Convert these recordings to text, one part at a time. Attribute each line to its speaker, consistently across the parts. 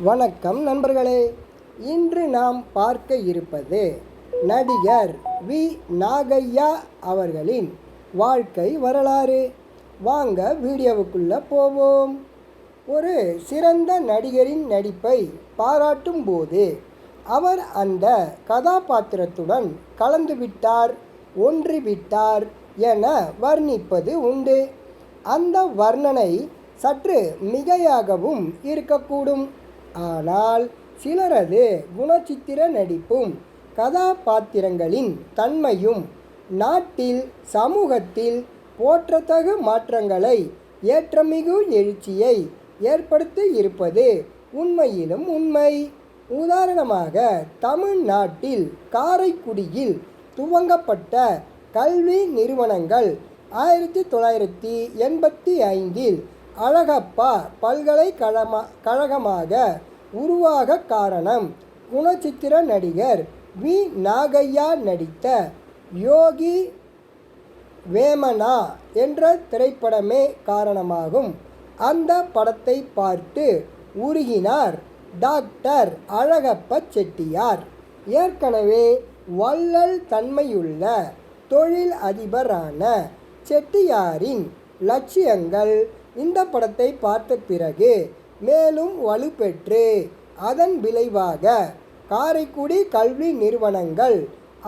Speaker 1: வணக்கம் நண்பர்களே. இன்று நாம் பார்க்க இருப்பது நடிகர் வி நாகையா அவர்களின் வாழ்க்கை வரலாறு. வாங்க வீடியோவுக்குள்ளே போவோம். ஒரு சிறந்த நடிகரின் நடிப்பை பாராட்டும் போது அவர் அந்த கதாபாத்திரத்துடன் கலந்துவிட்டார், ஒன்றிவிட்டார் என வர்ணிப்பது உண்டு. அந்த வர்ணனை சற்று மிகையாகவும் இருக்கக்கூடும். ஆனால் சிலரது குணச்சித்திர நடிப்பும் கதாபாத்திரங்களின் தன்மையும் நாட்டில் சமூகத்தில் போற்றத்தகு மாற்றங்களை ஏற்றமிகு எழுச்சியை ஏற்படுத்தி இருப்பது உண்மையிலும் உண்மை. உதாரணமாக, தமிழ்நாட்டில் காரைக்குடியில் துவங்கப்பட்ட கல்வி நிறுவனங்கள் 1985 அழகப்பா பல்கலைக்கழகமாக உருவாக காரணம் குணச்சித்திர நடிகர் வி நாகையா நடித்த யோகி வேமனா என்ற திரைப்படமே காரணமாகும். அந்த படத்தை பார்த்து உருகினார் டாக்டர் அழகப்ப செட்டியார். ஏற்கனவே வள்ளல் தன்மையுள்ள தொழில் அதிபரான செட்டியாரின் லட்சியங்கள் இந்த படத்தை பார்த்த பிறகு மேலும் வலுப்பெற்று அதன் விளைவாக காரைக்குடி கல்வி நிறுவனங்கள்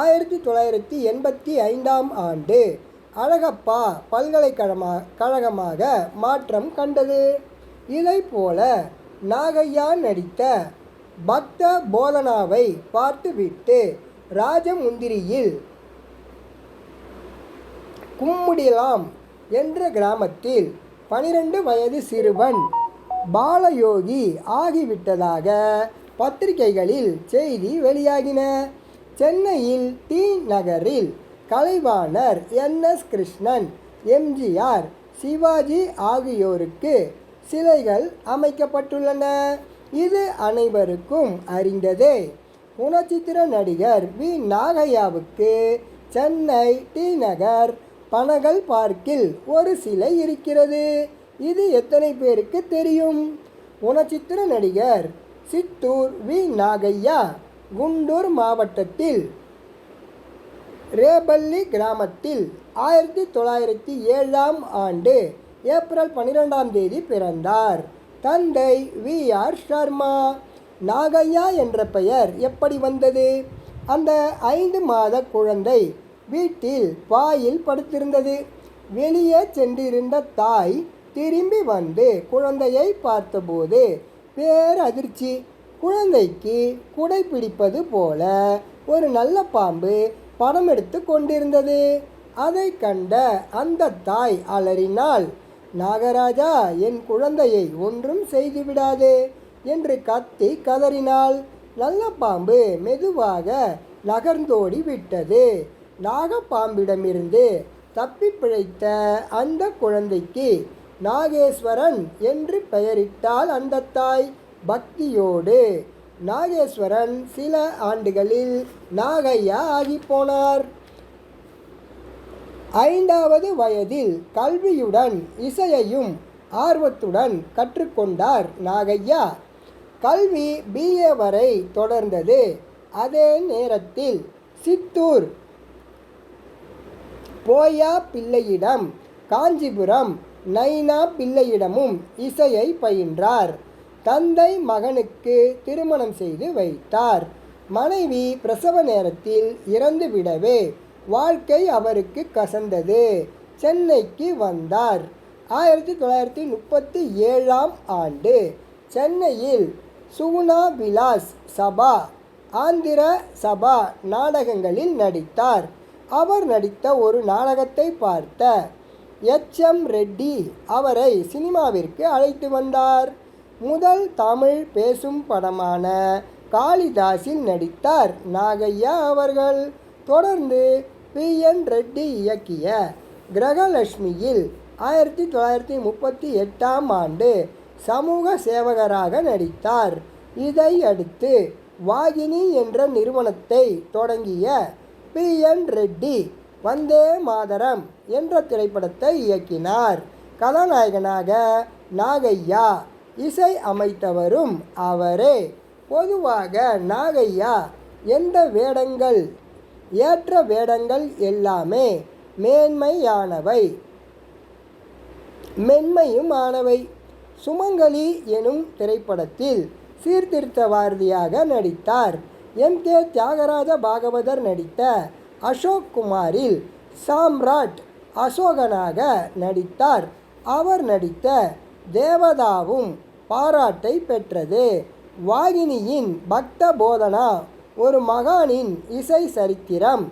Speaker 1: 1985 அழகப்பா பல்கலைக்கழகமாக மாற்றம் கண்டது. இதைப்போல நாகையா நடித்த பக்த போதனாவை பார்த்துவிட்டு ராஜமுந்திரியில் கும்முடிலாம் என்ற கிராமத்தில் 12 வயது சிறுவன் பாலயோகி ஆகிவிட்டதாக பத்திரிகைகளில் செய்தி வெளியாகின. சென்னையில் டி நகரில் கலைவாணர் NS கிருஷ்ணன், எம்ஜிஆர், சிவாஜி ஆகியோருக்கு சிலைகள் அமைக்கப்பட்டுள்ளன. இது அனைவருக்கும் அறிந்ததே. குணச்சித்திர நடிகர் வி நாகையாவுக்கு சென்னை டி நகர் பனகல் பார்க்கில் ஒரு சிலை இருக்கிறது. இது எத்தனை பேருக்கு தெரியும்? குணச்சித்திர நடிகர் சித்தூர் வி நாகையா குண்டூர் மாவட்டத்தில் ரேபல்லி கிராமத்தில் 1907 ஏப்ரல் 12 பிறந்தார். தந்தை VR சர்மா. நாகையா என்ற பெயர் எப்படி வந்தது? அந்த 5 மாத குழந்தை வீட்டில் பாயில் படுத்திருந்தது. வெளியே சென்றிருந்த தாய் திரும்பி வந்து குழந்தையை பார்த்தபோது பேரதிர்ச்சி. குழந்தைக்கு குடை பிடிப்பது போல ஒரு நல்ல பாம்பு படம் எடுத்து கொண்டிருந்தது. அதை கண்ட அந்த தாய் அலறினாள். நாகராஜா, என் குழந்தையை ஒன்றும் செய்துவிடாதே என்று கத்தி கதறினாள். நல்ல பாம்பு மெதுவாக நகர்ந்தோடி விட்டது. நாகப்பாம்பிடமிருந்து தப்பி பிழைத்த அந்த குழந்தைக்கு நாகேஸ்வரன் என்று பெயரிட்டாள் அந்த தாய் பக்தியோடு. நாகேஸ்வரன் சில ஆண்டுகளில் நாகையா ஆகிப்போனார். 5வது வயதில் கல்வியுடன் இசையையும் ஆர்வத்துடன் கற்றுக்கொண்டார் நாகையா. கல்வி BA வரை தொடர்ந்தது. அதே நேரத்தில் சித்தூர் போயா பிள்ளையிடம், காஞ்சிபுரம் நைனா பிள்ளையிடமும் இசையை பயின்றார். தந்தை மகனுக்கு திருமணம் செய்து வைத்தார். மனைவி பிரசவ நேரத்தில் இறந்துவிடவே வாழ்க்கை அவருக்கு கசந்தது. சென்னைக்கு வந்தார். 1937 சென்னையில் சுகுணா விலாஸ் சபா, ஆந்திர சபா நாடகங்களில் நடித்தார். அவர் நடித்த ஒரு நாடகத்தை பார்த்த HM ரெட்டி அவரை சினிமாவிற்கு அழைத்து வந்தார். முதல் தமிழ் பேசும் படமான காளிதாஸில் நடித்தார் நாகையா அவர்கள். தொடர்ந்து PN ரெட்டி இயக்கிய கிரகலட்சுமியில் 1938 சமூக சேவகராக நடித்தார். இதை அடுத்து வாகினி என்ற நிறுவனத்தை தொடங்கிய PN ரெட்டி வந்தே மாதரம் என்ற திரைப்படத்தை இயக்கினார். கதாநாயகனாக நாகையா, இசை அமைத்தவரும் அவரே. பொதுவாக நாகையா எந்த வேடங்கள் ஏற்ற வேடங்கள் எல்லாமே மென்மையுமானவை. சுமங்கலி எனும் திரைப்படத்தில் சீர்திருத்தவாதியாக நடித்தார். கே தியாகராஜ பாகவதர் நடித்த அசோக் குமாரில் சாம்ராட் அசோகனாக நடித்தார். அவர் நடித்த தேவதாவும் பாராட்டை பெற்றது. வாகினியின் பக்த போதனா ஒரு மகானின் இசை சரித்திரம்.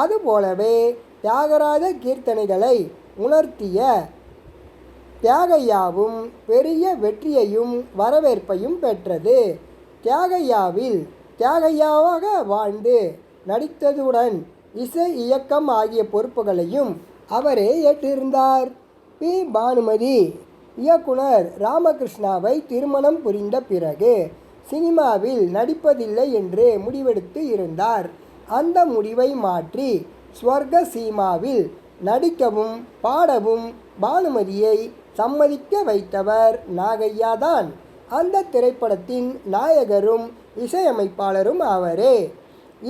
Speaker 1: அதுபோலவே தியாகராஜ கீர்த்தனைகளை உணர்த்திய தியாகையாவும் பெரிய வெற்றியையும் வரவேற்பையும் பெற்றது. தியாகையாவாக வாழ்ந்து நடித்ததுடன் இசை இயக்கம் ஆகிய பொறுப்புகளையும் அவரே ஏற்றிருந்தார். பி. பானுமதி இயக்குனர் ராமகிருஷ்ணாவை திருமணம் புரிந்த பிறகு சினிமாவில் நடிப்பதில்லை என்று முடிவெடுத்து இருந்தார். அந்த முடிவை மாற்றி ஸ்வர்க சீமாவில் நடிக்கவும் பாடவும் பானுமதியை சம்மதிக்க வைத்தவர் நாகையாதான். அந்த திரைப்படத்தின் நாயகரும் இசையமைப்பாளரும் அவரே.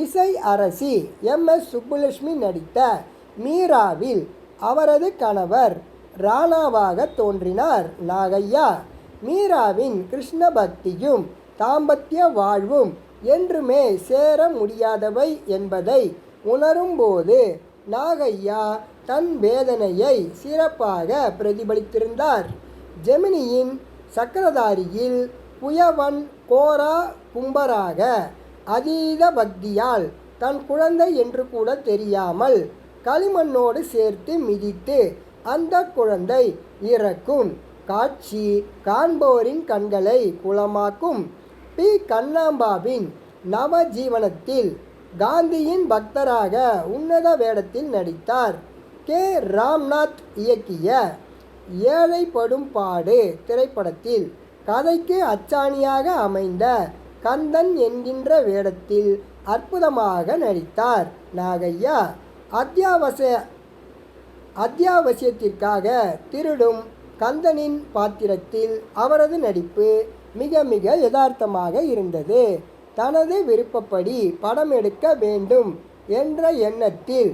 Speaker 1: இசை அரசி எஸ். சுப்புலட்சுமி நடித்த மீராவில் அவரது கணவர் ராணாவாக தோன்றினார் நாகையா. மீராவின் கிருஷ்ண பக்தியும் தாம்பத்திய வாழ்வும் என்றுமே சேர முடியாதவை என்பதை உணரும்போது நாகையா தன் வேதனையை சிறப்பாக பிரதிபலித்திருந்தார். ஜெமினியின் சக்கரதாரியில் புயவன் கோரா கும்பராக அதீத பக்தியால் தன் குழந்தை என்று கூட தெரியாமல் களிமண்ணோடு சேர்த்து மிதித்து அந்த குழந்தை இறக்கும் காட்சி காண்போரின் கண்களை குளமாக்கும். பி. கண்ணாம்பாவின் நவஜீவனத்தில் காந்தியின் பக்தராக உன்னத வேடத்தில் நடித்தார். கே. ராம்நாத் இயக்கிய ஏழைப்படும் பாடு திரைப்படத்தில் கதைக்கு அச்சாணியாக அமைந்த கந்தன் என்கின்ற வேடத்தில் அற்புதமாக நடித்தார் நாகையா. அத்தியாவசியத்திற்காக திருடும் கந்தனின் பாத்திரத்தில் அவரது நடிப்பு மிக மிக யதார்த்தமாக இருந்தது. தனது விருப்பப்படி படம் எடுக்க வேண்டும் என்ற எண்ணத்தில்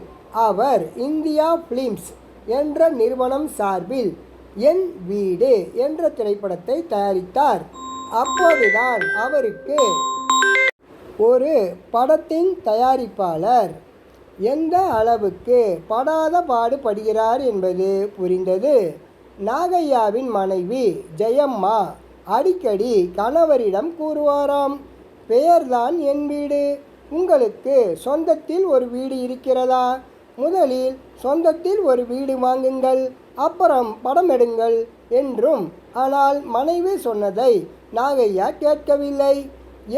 Speaker 1: அவர் இந்தியா ஃபிலிம்ஸ் என்ற நிறுவனம் சார்பில் என் வீடு என்ற திரைப்படத்தை தயாரித்தார். அப்போதுதான் அவருக்கு ஒரு படத்தின் தயாரிப்பாளர் எந்த அளவுக்கு படாத பாடுபடுகிறார் என்பது புரிந்தது. நாகையாவின் மனைவி ஜெயம்மா அடிக்கடி கணவரிடம் கூறுவாராம், பெயர்தான் என் வீடு, உங்களுக்கு சொந்தத்தில் ஒரு வீடு இருக்கிறதா? முதலில் சொந்தத்தில் ஒரு வீடு வாங்குங்கள், அப்புறம் படம் எடுங்கள் என்றும். ஆனால் மனைவி சொன்னதை நாகையா கேட்கவில்லை.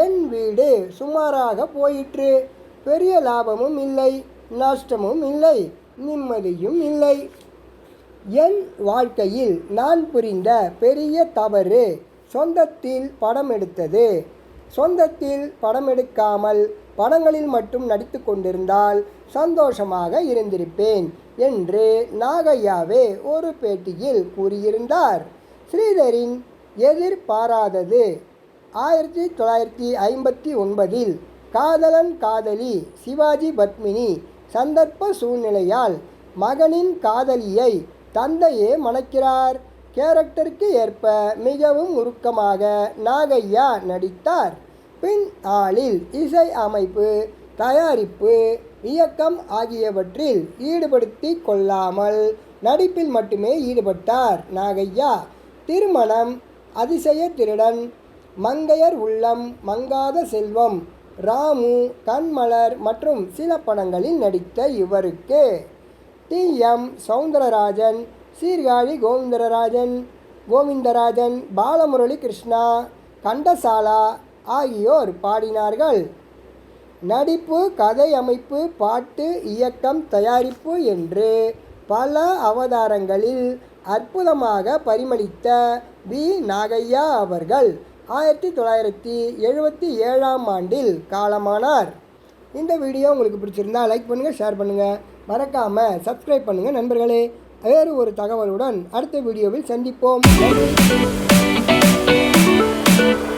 Speaker 1: என் வீடு சுமாராக போயிற்று, பெரிய லாபமும் இல்லை, நஷ்டமும் இல்லை, நிம்மதியும் இல்லை. என் வாழ்க்கையில் நான் புரிந்த பெரிய தவறு சொந்தத்தில் படம் எடுத்தது. சொந்தத்தில் படம் எடுக்காமல் படங்களில் மட்டும் நடித்து கொண்டிருந்தால் சந்தோஷமாக இருந்திருப்பேன் என்று நாகையாவே ஒரு பேட்டியில் கூறியிருந்தார். ஸ்ரீதரின் எதிர்பாராதது 1959 காதலன் காதலி சிவாஜி பத்மினி சந்தர்ப்ப சூழ்நிலையால் மகனின் காதலியை தந்தையே மணக்கிறார். கேரக்டருக்கு ஏற்ப மிகவும் உருக்கமாக நாகையா நடித்தார். பின் ஆளில் இசை அமைப்பு, தயாரிப்பு, இயக்கம் ஆகியவற்றில் ஈடுபடுத்தி கொள்ளாமல் நடிப்பில் மட்டுமே ஈடுபட்டார் நாகையா. திருமணம், அதிசய திருடன், மங்கையர் உள்ளம், மங்காத செல்வம், ராமு, கண்மலர் மற்றும் சில படங்களில் நடித்த இவருக்கு டி.எம். சௌந்தரராஜன், சீர்காழி கோவிந்தராஜன், பாலமுரளி கிருஷ்ணா, கண்டசாலா ஆகியோர் பாடினார்கள். நடிப்பு, கதை அமைப்பு, பாட்டு, இயக்கம், தயாரிப்பு என்று பல அவதாரங்களில் அற்புதமாக பரிமளித்த வி. நாகையா அவர்கள் 1977ஆம் ஆண்டில் காலமானார். இந்த வீடியோ உங்களுக்கு பிடிச்சிருந்தா லைக் பண்ணுங்கள், ஷேர் பண்ணுங்கள், மறக்காமல் சப்ஸ்கிரைப் பண்ணுங்கள் நண்பர்களே. வேறு ஒரு தகவலுடன் அடுத்த வீடியோவில் சந்திப்போம். நன்றி.